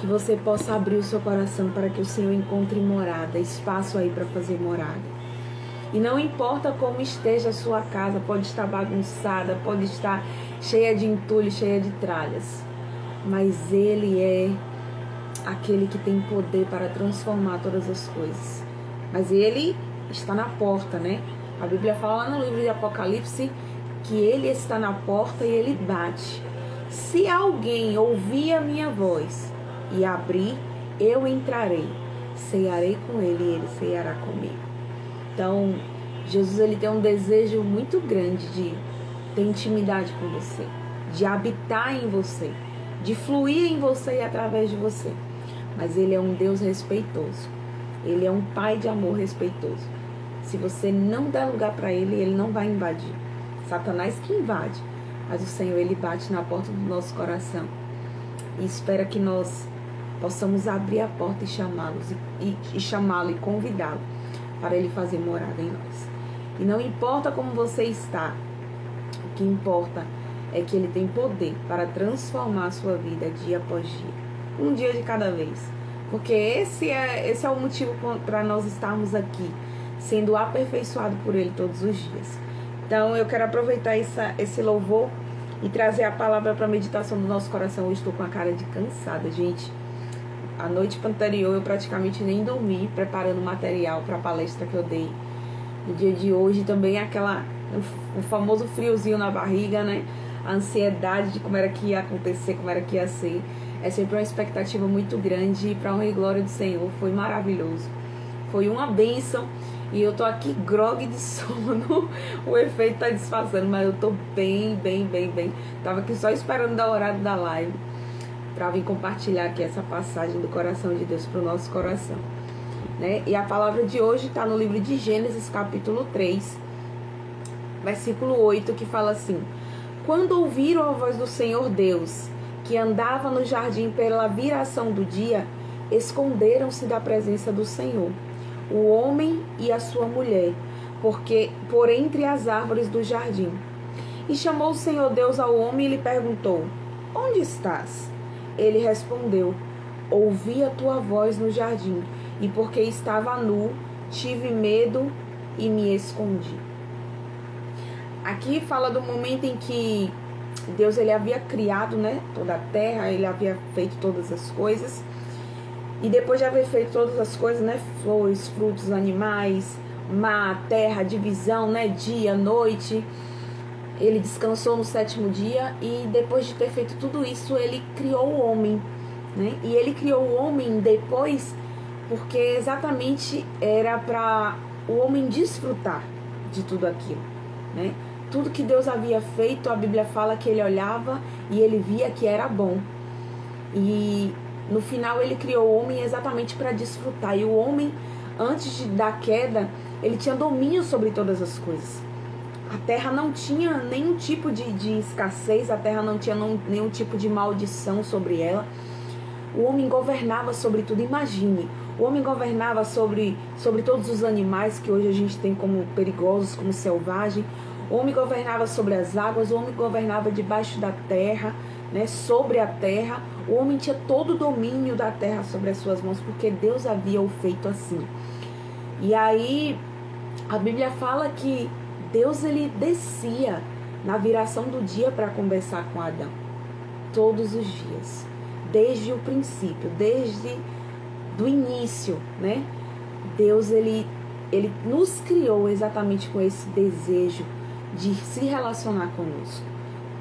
que você possa abrir o seu coração para que o Senhor encontre morada, espaço aí para fazer morada. E não importa como esteja a sua casa, pode estar bagunçada, pode estar cheia de entulho, cheia de tralhas, mas Ele é aquele que tem poder para transformar todas as coisas. Mas Ele está na porta, né? A Bíblia fala lá no livro de Apocalipse que Ele está na porta e Ele bate. Se alguém ouvir a minha voz e abrir, eu entrarei, cearei com ele e ele ceará comigo. Então, Jesus, ele tem um desejo muito grande de ter intimidade com você, de habitar em você, de fluir em você e através de você. Mas ele é um Deus respeitoso. Ele é um Pai de amor respeitoso. Se você não der lugar para ele, ele não vai invadir. Satanás que invade. Mas o Senhor, ele bate na porta do nosso coração e espera que nós possamos abrir a porta e chamá-lo e convidá-lo para ele fazer morada em nós. E não importa como você está, o que importa é que ele tem poder para transformar a sua vida dia após dia, um dia de cada vez. Porque esse é o motivo para nós estarmos aqui, sendo aperfeiçoado por ele todos os dias. Então eu quero aproveitar esse louvor e trazer a palavra para a meditação do nosso coração. Hoje estou com a cara de cansada, gente. A noite anterior eu praticamente nem dormi preparando material para a palestra que eu dei. No dia de hoje também o famoso friozinho na barriga, né? A ansiedade de como era que ia acontecer, como era que ia ser. É sempre uma expectativa muito grande e para a honra e glória do Senhor foi maravilhoso. Foi uma bênção. E eu tô aqui grogue de sono, o efeito tá disfarçando, mas eu tô bem. Tava aqui só esperando dar o horário da live para vir compartilhar aqui essa passagem do coração de Deus pro nosso coração, né? E a palavra de hoje tá no livro de Gênesis, capítulo 3, versículo 8, que fala assim: quando ouviram a voz do Senhor Deus, que andava no jardim pela viração do dia, esconderam-se da presença do Senhor, o homem e a sua mulher, por entre as árvores do jardim. E chamou o Senhor Deus ao homem e lhe perguntou: onde estás? Ele respondeu: ouvi a tua voz no jardim, e porque estava nu, tive medo e me escondi. Aqui fala do momento em que Deus ele havia criado, né, toda a terra, ele havia feito todas as coisas. E depois de haver feito todas as coisas, né, flores, frutos, animais, mar, terra, divisão, né, dia, noite, ele descansou no 7º dia e depois de ter feito tudo isso, ele criou o homem, né? E ele criou o homem depois porque exatamente era para o homem desfrutar de tudo aquilo, né? Tudo que Deus havia feito, a Bíblia fala que ele olhava e ele via que era bom. E no final ele criou o homem exatamente para desfrutar. E o homem, antes da queda, ele tinha domínio sobre todas as coisas. A terra não tinha nenhum tipo de escassez, a terra não tinha nenhum tipo de maldição sobre ela. O homem governava sobre tudo. Imagine, o homem governava sobre todos os animais que hoje a gente tem como perigosos, como selvagem. O homem governava sobre as águas, o homem governava debaixo da terra, né, sobre a terra. O homem tinha todo o domínio da terra sobre as suas mãos, porque Deus havia o feito assim. E aí, a Bíblia fala que Deus ele descia na viração do dia para conversar com Adão. Todos os dias. Desde o princípio, desde do início, né? Deus ele nos criou exatamente com esse desejo de se relacionar conosco.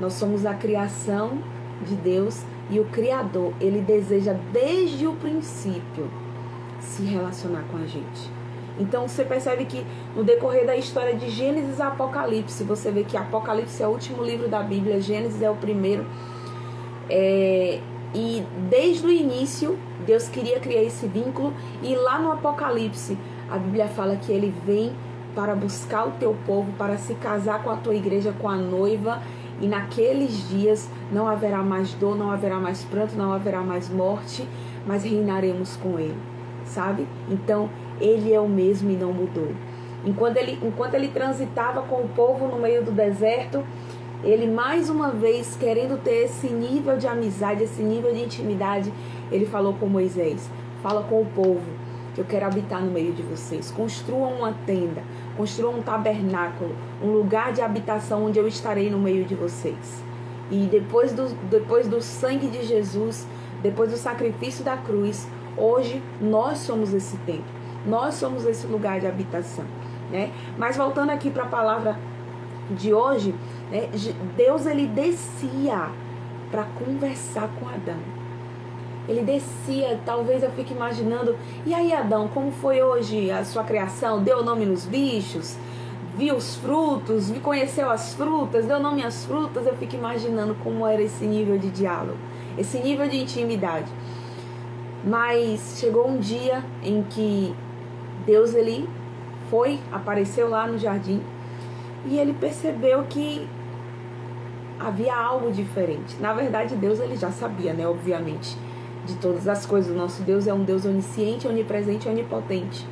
Nós somos a criação de Deus e o Criador, ele deseja desde o princípio se relacionar com a gente. Então você percebe que no decorrer da história de Gênesis a Apocalipse, você vê que Apocalipse é o último livro da Bíblia, Gênesis é o primeiro. E desde o início Deus queria criar esse vínculo, e lá no Apocalipse a Bíblia fala que ele vem para buscar o teu povo, para se casar com a tua igreja, com a noiva, e naqueles dias não haverá mais dor, não haverá mais pranto, não haverá mais morte, mas reinaremos com ele, sabe? Então ele é o mesmo e não mudou. Enquanto ele transitava com o povo no meio do deserto, Ele mais uma vez, querendo ter esse nível de amizade, esse nível de intimidade, ele falou com Moisés: fala com o povo, que eu quero habitar no meio de vocês. Construam uma tenda, construam um tabernáculo, um lugar de habitação onde eu estarei no meio de vocês. E depois do sangue de Jesus, depois do sacrifício da cruz, hoje nós somos esse templo, nós somos esse lugar de habitação, né? Mas voltando aqui para a palavra de hoje, né? Deus, ele descia para conversar com Adão. Ele descia, talvez eu fique imaginando, e aí Adão, como foi hoje a sua criação? Deu nome nos bichos? Viu os frutos? Conheceu as frutas? Deu nome às frutas? Eu fico imaginando como era esse nível de diálogo, esse nível de intimidade. Mas chegou um dia em que Deus, ele apareceu lá no jardim, e ele percebeu que havia algo diferente. Na verdade, Deus, ele já sabia, né? Obviamente, de todas as coisas. O nosso Deus é um Deus onisciente, onipresente e onipotente.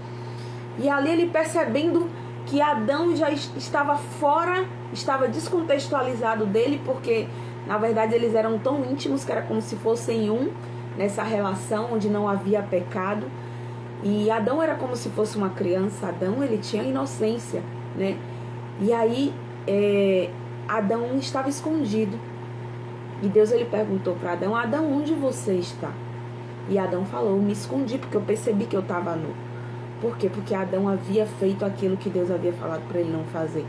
E ali ele percebendo que Adão já estava fora, estava descontextualizado dele, porque na verdade eles eram tão íntimos que era como se fossem um nessa relação onde não havia pecado. E Adão era como se fosse uma criança. Adão, ele tinha inocência, né? E aí Adão estava escondido. E Deus, ele perguntou para Adão: Adão, onde você está? E Adão falou: me escondi porque eu percebi que eu estava nu. Por quê? Porque Adão havia feito aquilo que Deus havia falado para ele não fazer.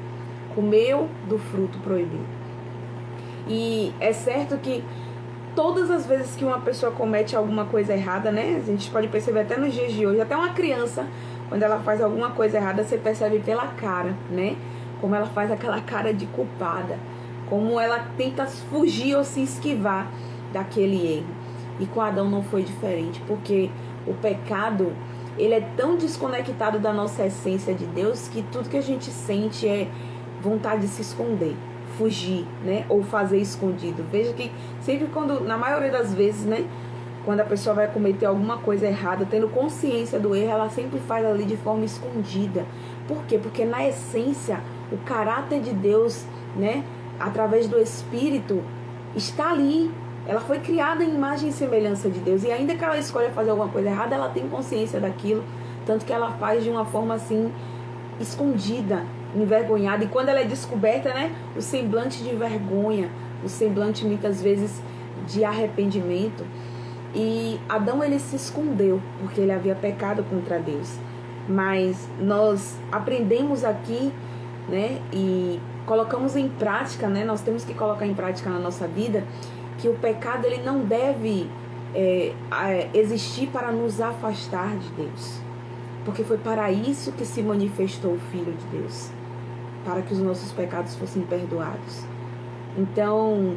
Comeu do fruto proibido. E é certo que todas as vezes que uma pessoa comete alguma coisa errada, né? A gente pode perceber até nos dias de hoje, até uma criança, quando ela faz alguma coisa errada, você percebe pela cara, né? Como ela faz aquela cara de culpada, como ela tenta fugir ou se esquivar daquele erro. E com Adão não foi diferente, porque o pecado, ele é tão desconectado da nossa essência de Deus que tudo que a gente sente é vontade de se esconder, fugir, né? Ou fazer escondido. Veja que sempre na maioria das vezes, né? Quando a pessoa vai cometer alguma coisa errada, tendo consciência do erro, ela sempre faz ali de forma escondida. Por quê? Porque na essência, o caráter de Deus, né? Através do Espírito, está ali. Ela foi criada em imagem e semelhança de Deus. E ainda que ela escolha fazer alguma coisa errada, ela tem consciência daquilo. Tanto que ela faz de uma forma assim, escondida, envergonhada. E quando ela é descoberta, né? O semblante de vergonha, o semblante muitas vezes de arrependimento. E Adão, ele se escondeu porque ele havia pecado contra Deus. Mas nós aprendemos aqui, né? E colocamos em prática, né? Nós temos que colocar em prática na nossa vida que o pecado, ele não deve existir para nos afastar de Deus. Porque foi para isso que se manifestou o Filho de Deus, para que os nossos pecados fossem perdoados. Então,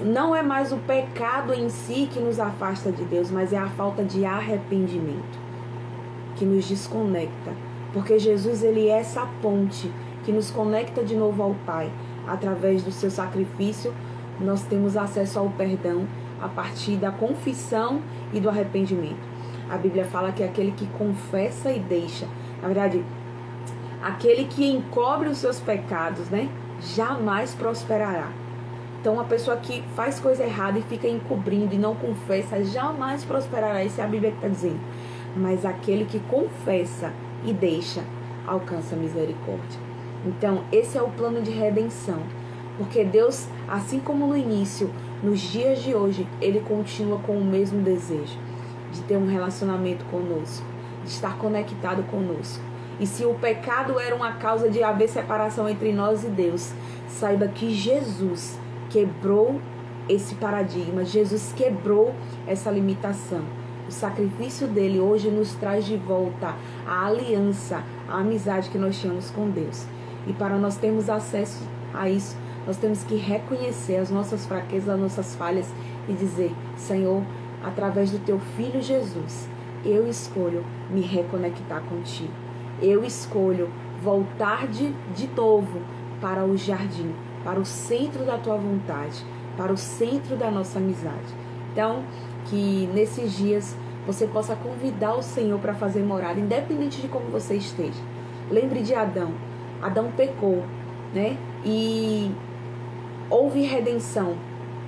não é mais o pecado em si que nos afasta de Deus, mas é a falta de arrependimento que nos desconecta. Porque Jesus, ele é essa ponte que nos conecta de novo ao Pai. Através do seu sacrifício, nós temos acesso ao perdão a partir da confissão e do arrependimento. A Bíblia fala que aquele que confessa e deixa, na verdade, aquele que encobre os seus pecados, né, jamais prosperará. Então, a pessoa que faz coisa errada e fica encobrindo e não confessa, jamais prosperará. Isso é a Bíblia que está dizendo. Mas aquele que confessa e deixa, alcança a misericórdia. Então, esse é o plano de redenção. Porque Deus, assim como no início, nos dias de hoje, ele continua com o mesmo desejo de ter um relacionamento conosco, de estar conectado conosco. E se o pecado era uma causa de haver separação entre nós e Deus, saiba que Jesus quebrou esse paradigma, Jesus quebrou essa limitação. O sacrifício dele hoje nos traz de volta a aliança, a amizade que nós tínhamos com Deus. E para nós termos acesso a isso, nós temos que reconhecer as nossas fraquezas, as nossas falhas e dizer: Senhor, através do teu Filho Jesus, eu escolho me reconectar contigo. Eu escolho voltar de novo para o jardim, para o centro da tua vontade, para o centro da nossa amizade. Então, que nesses dias você possa convidar o Senhor para fazer morada, independente de como você esteja. Lembre de Adão. Adão pecou, né? E houve redenção.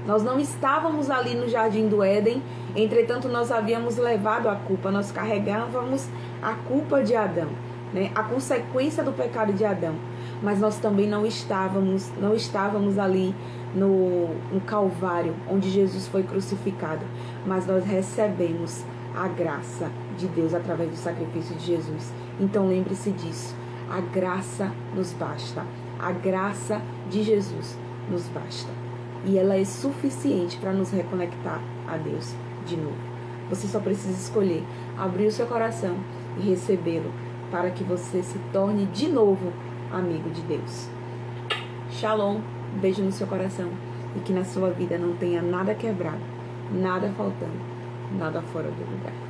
Nós não estávamos ali no Jardim do Éden, entretanto nós havíamos levado a culpa, nós carregávamos a culpa de Adão, né? A consequência do pecado de Adão. Mas nós também não estávamos ali no Calvário, onde Jesus foi crucificado. Mas nós recebemos a graça de Deus através do sacrifício de Jesus. Então lembre-se disso. A graça nos basta. A graça de Jesus nos basta. E ela é suficiente para nos reconectar a Deus de novo. Você só precisa escolher abrir o seu coração e recebê-lo para que você se torne de novo amigo de Deus. Shalom, um beijo no seu coração e que na sua vida não tenha nada quebrado, nada faltando, nada fora do lugar.